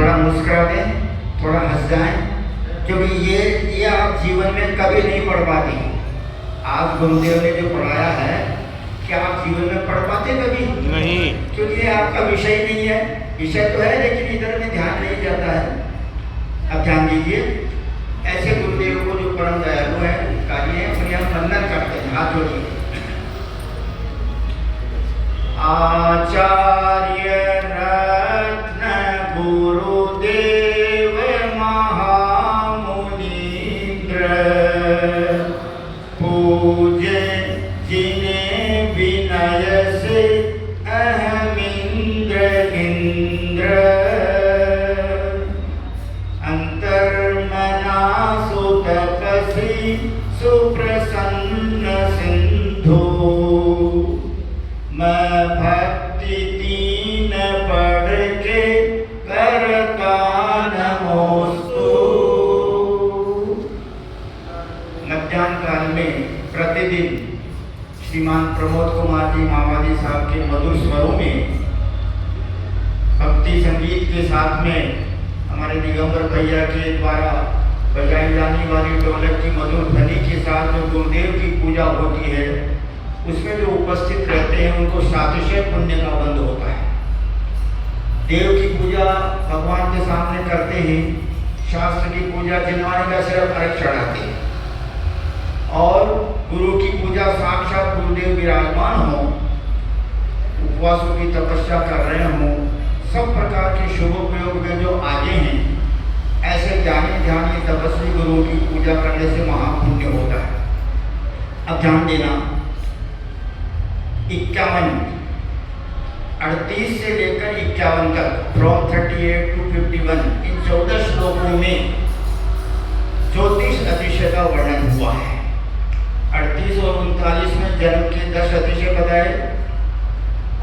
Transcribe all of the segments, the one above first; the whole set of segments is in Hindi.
थोड़ा मुस्कुरा दें, थोड़ा हंस जाएं, क्योंकि ये आप जीवन में कभी नहीं पढ़ पाती। आज गुरुदेव ने जो पढ़ाया है, क्या आप जीवन में पढ़ पाते कभी? नहीं, क्योंकि ये आपका विषय नहीं है। विषय तो है लेकिन इधर में ध्यान नहीं जाता है। अब ध्यान दीजिए, ऐसे गुरुदेव को जो परम दयालु है, कार्य अपने हम वंदन करते हैं, हाथ जोड़िए। आचार्य रत्न गुरुदेव महामुनीन्द्र, पूज्य जिन्हें विनय से अहमिंद्र इंद्र, अंतर्मना सुतपसी सुप्रसन्न सिंधु, मैं भक्ति तीन पढ़ के करता नमोस्तु। मध्याह्न काल में प्रतिदिन श्रीमान प्रमोद कुमार जी मावादी साहब के मधुर स्वरों में भक्ति संगीत के साथ में हमारे दिगंबर भैया के द्वारा बजाई जाने वाली ढोलक की मधुर ध्वनि के साथ जो गुरुदेव की पूजा होती है, उसमें जो उपस्थित रहते हैं उनको सातिशय पुण्य का बंध होता है। देव की पूजा भगवान के सामने करते ही शास्त्र की पूजा जिनवाने का सिर्फ अर्घ चढ़ाते हैं, और गुरु की पूजा साक्षात गुरुदेव विराजमान हो, उपवासों की तपस्या कर रहे हों, सब प्रकार के शुभोपयोग में जो आगे हैं, ऐसे ज्ञानी ध्यानी तपस्वी गुरुओं की पूजा करने से महापुण्य होता है। अब ध्यान देना, 51 38 से लेकर 51 तक, फ्रॉम 38 to 51, इन 14 श्लोकों में 34 अतिशय का वर्णन हुआ है। 38 और 39 में जन्म के 10 अतिशय बताए,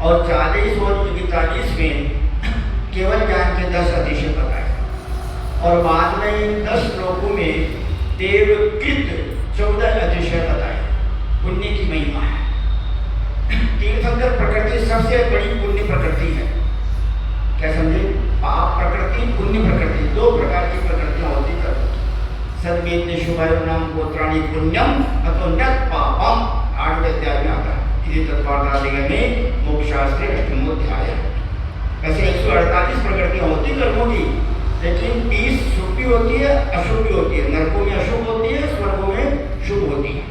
और 40 और 41 में केवल ज्ञान के 10 अतिशय बताए, और बाद में इन 10 श्लोकों में देवकृत 14 अतिशय बताए। पुण्य की महिमा है। तीर्थंकर प्रकृति सबसे बड़ी पुण्य प्रकृति है। क्या समझे? पाप प्रकृति, पुण्य प्रकृति, दो प्रकार की प्रकृतियां होती है। सद्मेत्य शुभायुनाम गोत्राणि पुण्यम अतो नत पापम, 8वें अध्याय में आता है। इसी तत्वार्थ में मोक्षशास्त्रे 8वां अध्याय। ऐसे 148 प्रकृतियां होती कर्मों की, लेकिन 30 शुभ भी होती है, अशुभ भी होती है। नरकों में अशुभ होती है, स्वर्गों में शुभ होती है।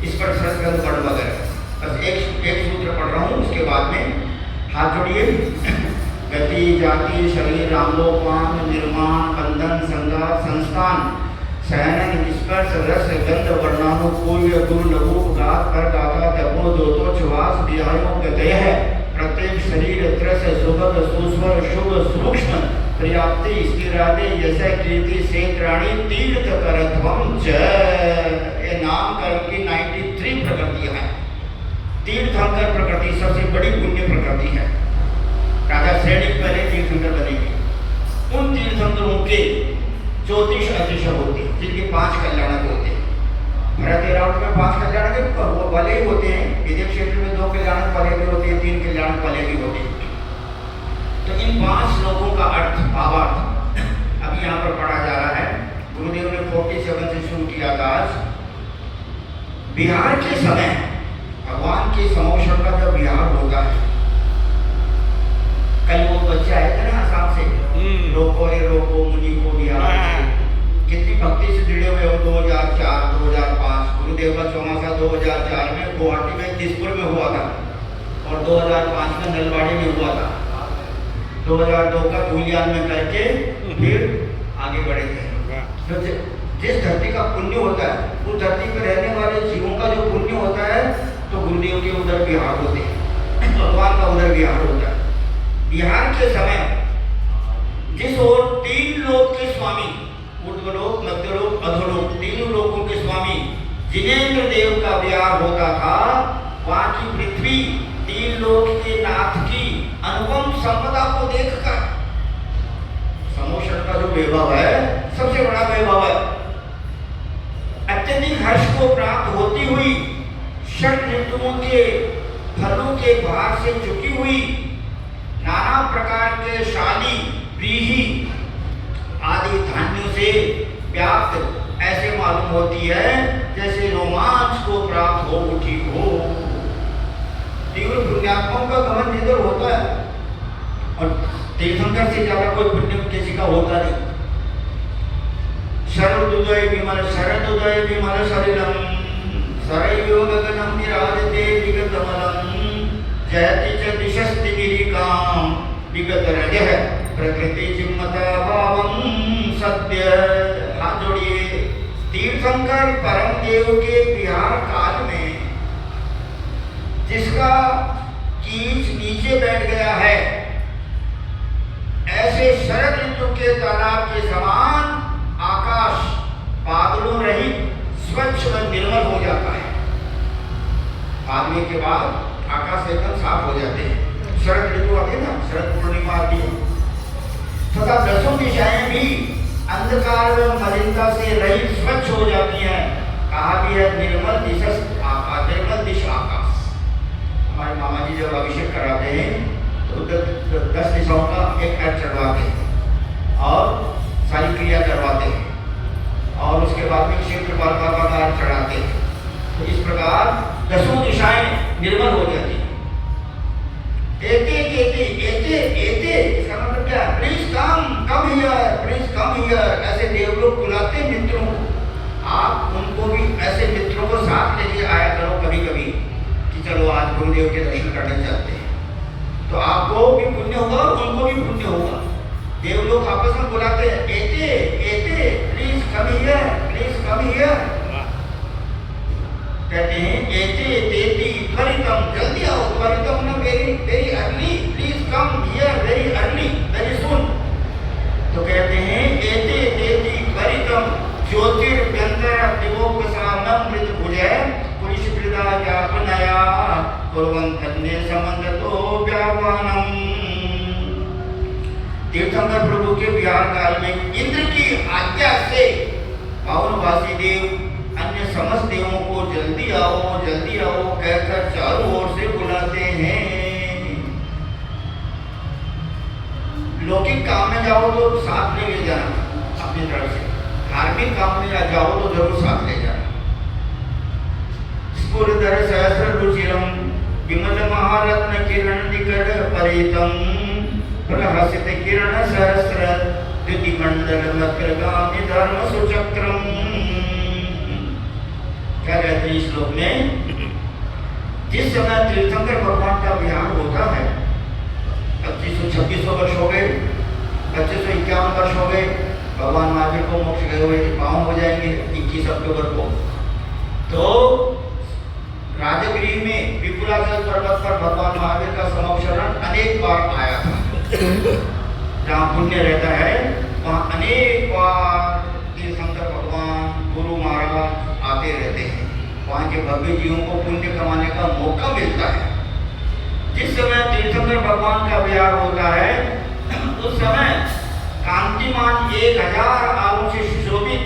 इस पर सरस्वती पढ़ वगैरह, बस एक सूत्र पढ़ रहा हूँ, उसके बाद में हाथ जोड़िए। गति जाति शरीर आंगोपांग निर्माण बंधन संगात संस्थान शयनन स्पर्श रस गंध वर्णानुकूल गुण लघु गात पर गाता दबो दोतो छुवास बिहारियों के देह है। प्रत्येक शरीर त्रस सुभग सुस्वर शुभ सूक्ष्म पर्याप्ति स्थिरादि यश कीर्ति क्षेत्राणी तीर्थ करध्वम च। ये नाम कर्म की 93 प्रकृतियां हैं। तीर्थंकर प्रकृति सबसे बड़ी पुण्य प्रकृति है। राजा श्रेणी पहले तीर्थंकर बनेंगे। उन तीर्थंकरों के 34 अतिशय होते हैं, जिनके 5 कल्याणक होते हैं। भरत एरावत में 5 कल्याणक वो वाले ही होते हैं। विदेश क्षेत्र में 2 कल्याणक वाले भी होते हैं, 3 कल्याणक वाले भी होते हैं। तो इन 5 श्लोकों का अर्थ, भावार्थ अभी यहाँ पर पढ़ा जा रहा है। गुरुदेव ने 47 से शुरू किया था। आज बिहार के समय भगवान के समोषण का जब बिहार होता है, कल वो बच्चे आए थे ना आसाम से, रोको रे रोको मुनि को बिहार, कितनी भक्ति से जुड़े हुए हो। 2004 2005 गुरुदेव का चौमासा 2004 में गुवाहाटी में दिसपुर में हुआ था, और 2005 में नलवाड़ी में हुआ था। 2002 का धूलियान में करके फिर आगे बढ़े थे। तो जिस धरती का पुण्य होता है, उस धरती पर रहने वाले जीवों का जो पुण्य होता है, तो गुरुदेव के उधर बिहार होते हैं, भगवान का उधर बिहार होता है। बिहार के समय जिस ओर 3 लोक के स्वामी, ऊर्ध्वलोक मध्यलोक अधोलोक, 3 लोकों के स्वामी जिनेंद्र देव का बिहार होता था, वहां की पृथ्वी 3 लोक के नाथ की अनुपम संपदा को देखकर, समोषण का जो वैभव है सबसे बड़ा वैभव है, अत्यधिक हर्ष को प्राप्त होती हुई, षट ऋतुओं के फलों के भार से चुकी हुई, नाना प्रकार के शादी व्रीहि आदि धान्यों से व्याप्त ऐसे मालूम होती है जैसे रोमांच को प्राप्त हो उठी हो। तीव्र पुण्यात्माओं का गमन जिधर होता है और तीर्थंकर से ज्यादा कोई पुण्य किसी का होता नहीं। शरदोदय विमल सलिलम सरयो गगनम निराजते विगतमलम जयति च दिशस्ति गिरिकाम विगत रजः प्रकृति चिन्मता भावम सत्य। हाथ जोड़िए। तीर्थंकर परम देव के विहार काल में जिसका कीच नीचे बैठ गया है, ऐसे शरद ऋतु के तालाब के समान आकाश बादलों रहित स्वच्छ व निर्मल हो जाता है। आदमी के बाद आकाश एकदम साफ हो जाते हैं। शरद ऋतु आती है ना, शरद पूर्णिमा आती है। तथा दसों दिशाएं भी अंधकार व मलिनता से रहित स्वच्छ हो जाती हैं। कहा भी है निर्मल दिश आकाश। हमारे मामा जी जब अभिषेक कराते हैं तो 10 दिशाओं का एक अर्थ चढ़वाते हैं और सारी क्रिया करवाते हैं और उसके बाद में क्षेत्र बाबा का अर्थ चढ़ाते हैं। तो इस प्रकार दसों दिशाएं निर्मल हो जाती हैं। इसका मतलब क्या? प्लीज कम हियर, ऐसे देवलोग बुलाते मित्रों को। आप उनको भी ऐसे मित्रों को साथ लेके आया करो कभी कभी कि चलो आज गुरुदेव के दर्शन करने चलते हैं। तो आपको भी पुण्य होगा और उनको भी पुण्य होगा। देवलोग आपस में बुलाते हैं, प्लीज कम हियर। कहते हैं त्वरितम, जल्दी आओ। त्वरितम ना very early, please come here very early, very soon. तो कहते हैं त्वरितम ज्योतिर्भ्यंतर दिवोपसामं मृतभुजः पुलिसप्रीदा ज्ञापनया कुर्वन्तन्ने समन्दतो व्यावानम। तीर्थंकर प्रभु के विहार काल में इंद्र की आज्ञा से पावनवासी देव अन्य समस्त देवों को जल्दी आओ कहकर चारों ओर से बुलाते हैं। लौकिक काम में जाओ तो साथ ले जाना अपनी तरफ से, धार्मिक काम में जाओ तो जरूर साथ ले जाना। स्फुरधर सहस्र रुचिरम विमल महारत्न किरण निकट परितम प्रहसित किरण सहस्र द्युति मंडल मक्रगामि धर्म सुचक्रम। क्या कहते हैं इस श्लोक में? जिस समय तीर्थंकर भगवान का विहार होता है, 2500-2600 वर्ष हो गए, 2551 वर्ष हो गए, भगवान महावीर को मोक्ष गए हुए पावन हो जाएंगे 21 अक्टूबर को। तो राजगृह में विपुलाचल पर्वत पर भगवान महावीर का समक्षरण अनेक बार आया था। जहाँ पुण्य रहता है वहाँ अनेक बार तीर्थंकर भगवान गुरु महाराज आते रहते हैं। वहाँ के भव्य जीवों को पुण्य कमाने का मौका मिलता है। जिस समय तीर्थंकर भगवान का विहार होता है उस समय कांतिमान 1000 आलों से सुशोभित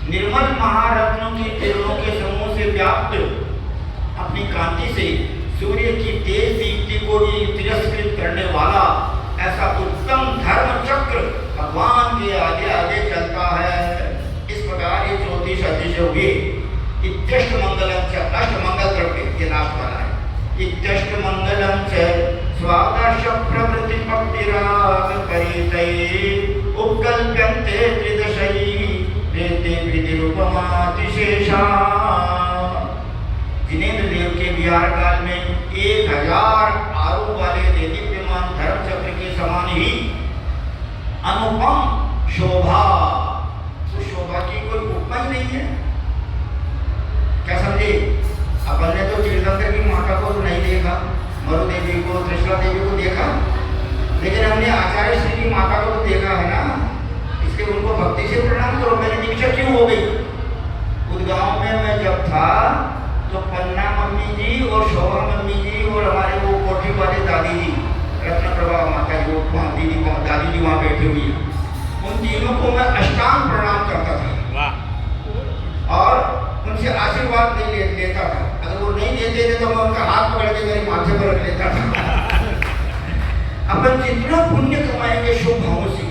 निर्मल महारत्नों की किरणों के समूह से व्याप्त अपनी कांति से सूर्य की तेज दीप्ति को भी तिरस्कृत करने वाला ऐसा उत्तम धर्म चक्र भगवान के आगे आगे चलता है। इस प्रकार ये 34 अतिशय हुए। इत्यष्ट मंगलम च, अष्ट मंगल द्रव्य के नाम वाला है। इत्यष्ट मंगलम च स्वादर्श प्रवृत्ति भक्तिराग परितये उपकल्प्यन्ते त्रिदशै वेदे विधि रूपमातिशेषा। जिनेन्द्र देव के विहार काल में 1000 आरोह वाले दीप्यमान धर्म चक्र के समान ही अनुपम शोभा, उस शोभा की कोई उपमा ही नहीं है। क्या समझे? अपन ने तो तीर्थंकर की माता को तो नहीं देखा, मरु देवी को, त्रिशला देवी को देखा, लेकिन हमने आचार्य श्री की माता को तो देखा है ना। इसलिए उनको भक्ति से प्रणाम करो। मेरी दीक्षा क्यों हो गई? उस गांव में मैं जब था तो पन्ना मम्मी जी और शोभा मम्मी जी और हमारे वो कोठी वाले दादी जी, रत्न प्रभा माता जी, वो दीदी दादी जी वहाँ बैठी हुई है, उन तीनों को मैं अष्टांग प्रणाम करता था और उनसे आशीर्वाद नहीं लेता था। अगर वो नहीं देते थे तो मैं उनका हाथ पकड़ के मेरे माथे पर रख लेता था। अपन जितना पुण्य कमाएंगे शुभ भावों से,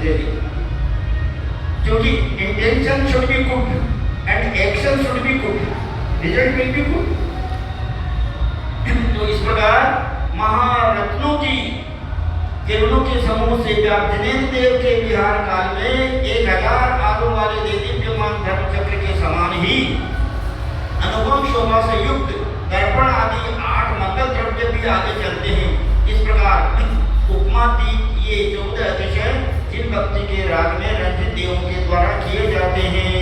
sincerely. क्योंकि intention should be good and action should be good, result will be good. तो इस प्रकार महारत्नों की किरणों के समूह से व्याप्त जिनेन्द्र देव के विहार काल में 1000 आलों वाले देदीप्यमान धर्मचक्र के समान ही अनुपम शोभा से युक्त दर्पण आदि 8 मंगल द्रव्य भी आगे चलते हैं। इस प्रकार उपमा दीप ये 14 अतिशय जिन भक्ति के राग में रंजित देवों के द्वारा किए जाते हैं।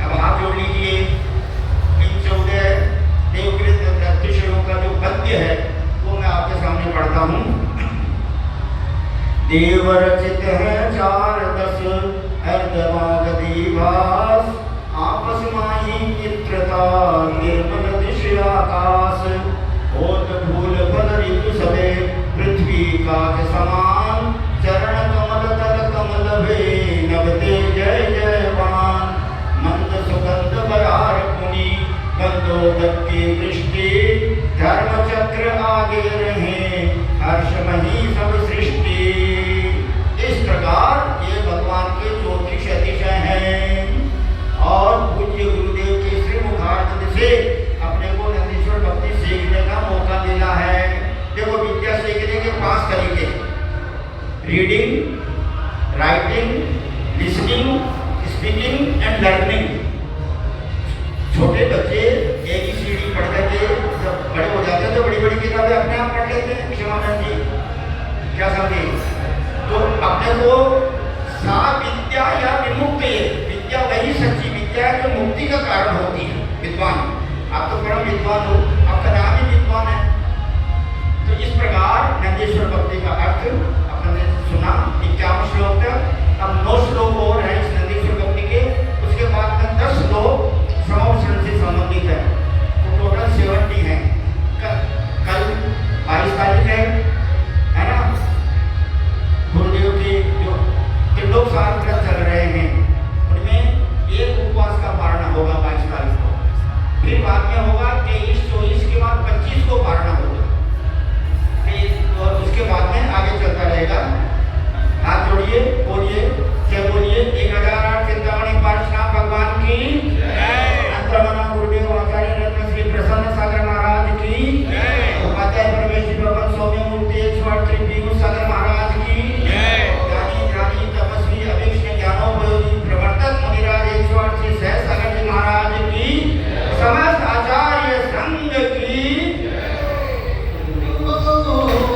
अब आप जोड़ लीजिए इन 14 देवकृत अतिशयों का जो पद्य है वो मैं आपके सामने पढ़ता हूँ। देव रचित है 4-10 अर्धवाग दीवास, आपस माही मित्रता निर्मल दिश आकाश, होत भूल फल ऋतु सबे पृथ्वी काज समान, चरण कमल तल कमल भे नभते जय जयवान, मंद सुगंध बरार पुनि गंधोदक की दृष्टि, धर्म चक्र आगे रहे हर्षमही सब सृष्टि। इस प्रकार ये भगवान के 34 अतिशय हैं और पूज्य गुरुदेव के श्री मुखारविंद से अपने को नंदीश्वर भक्ति सीखने का मौका मिला है। देखो विद्या सीखने के 5 तरीके, reading, writing, listening, speaking and learning. छोटे बच्चे ABCD पढ़ करके जब बड़े हो जाते हैं तो बड़ी बड़ी किताबें अपने आप पढ़ लेते हैं। क्षमानंद जी क्या समझे? तो अपने को सा विद्या या विमुक्त, विद्या वही सच्ची विद्या है जो मुक्ति का कारण होती है। विद्वान, आप तो परम विद्वान हो, आपका नाम ही विद्वान है।